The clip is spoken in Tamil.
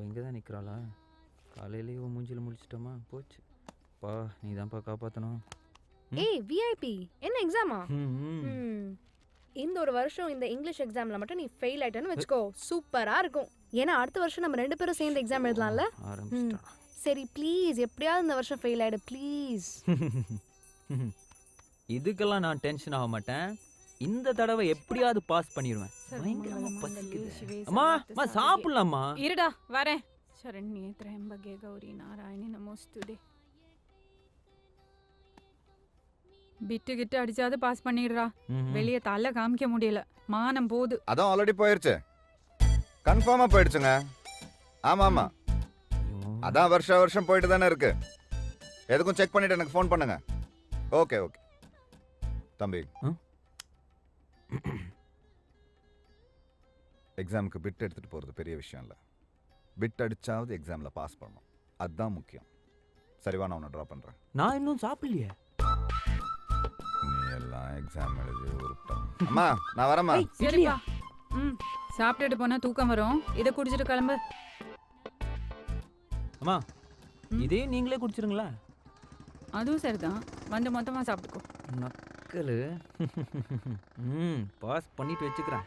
இவன் இங்கே தான் நிற்கிறாளா? காலையிலேயே இவன் மூஞ்சியில் முடிச்சிட்டோமா? போச்சு பா, நீ தான்ப்பா காப்பாற்றணும். ஏய் விஐபி, என்ன எக்ஸாமா? ம் இந்த ஒரு வருஷம் இந்த இங்கிலீஷ் எக்ஸாம்ல மட்டும் நீ ஃபெயில் ஆயிட்டேன்னு வச்சுக்கோ, சூப்பரா இருக்கும். ஏன்னா அடுத்த வருஷம் நம்ம 2 பேரும் சேர்ந்து எக்ஸாம் எழுதலாம்ல. ஆரம்பிச்சிட்டா. சரி ப்ளீஸ், எப்படியாவது இந்த வருஷம் ஃபெயில் ஆயிடு ப்ளீஸ். இதுக்கெல்லாம் நான் டென்ஷன் ஆக மாட்டேன். இந்த தடவை எப்படியாவது பாஸ் பண்ணிடுவேன். பயங்கரமா பசிக்குது. அம்மா அம்மா சாப்பிடலாமா? இருடா வரேன். சரண்யே திரையம்பகே கௌரி நாராயணி நமோஸ்துதே. பிட்டு கிட்டு அடிச்சாது பாஸ் பண்ணிடுறா. வெளியே தலை காமிக்க முடியல, மானம் போது. அதான் ஆல்ரெடி போயிருச்சு, கன்ஃபார்மா போயிடுச்சுங்க. ஆமா ஆமா, அதான் வருஷம் போயிட்டு தானே இருக்கு. எதுக்கும் செக் பண்ணிட்டு எனக்கு ஃபோன் பண்ணுங்க. ஓகே ஓகே தம்பி, எக்ஸாமுக்கு பிட் எடுத்துட்டு போறது பெரிய விஷயம் இல்லை. பிட் அடிச்சாவது எக்ஸாம்ல பாஸ் பண்ணணும், அதுதான் முக்கியம். சரிவா, நான் உன்னை ட்ராப் பண்றேன். நான் இன்னும் சாப்பிடலையே. நீ எல்லாம் எக்ஸாம் எழுதி உருப்பிட்டோம். அம்மா நான் வரேம்மா. சரிப்பா. சாப்பிட்டுட்டு போனா தூக்கம் வரும், இதை குடிச்சிட்டு கிளம்பு. அம்மா இதே நீங்களே குடிச்சிருங்களா? அதுவும் சரிதான், வந்து மொத்தமா சாப்பிட்டுக்கோ. நக்கலு. பாஸ் பண்ணிட்டு வச்சுக்கிறேன்.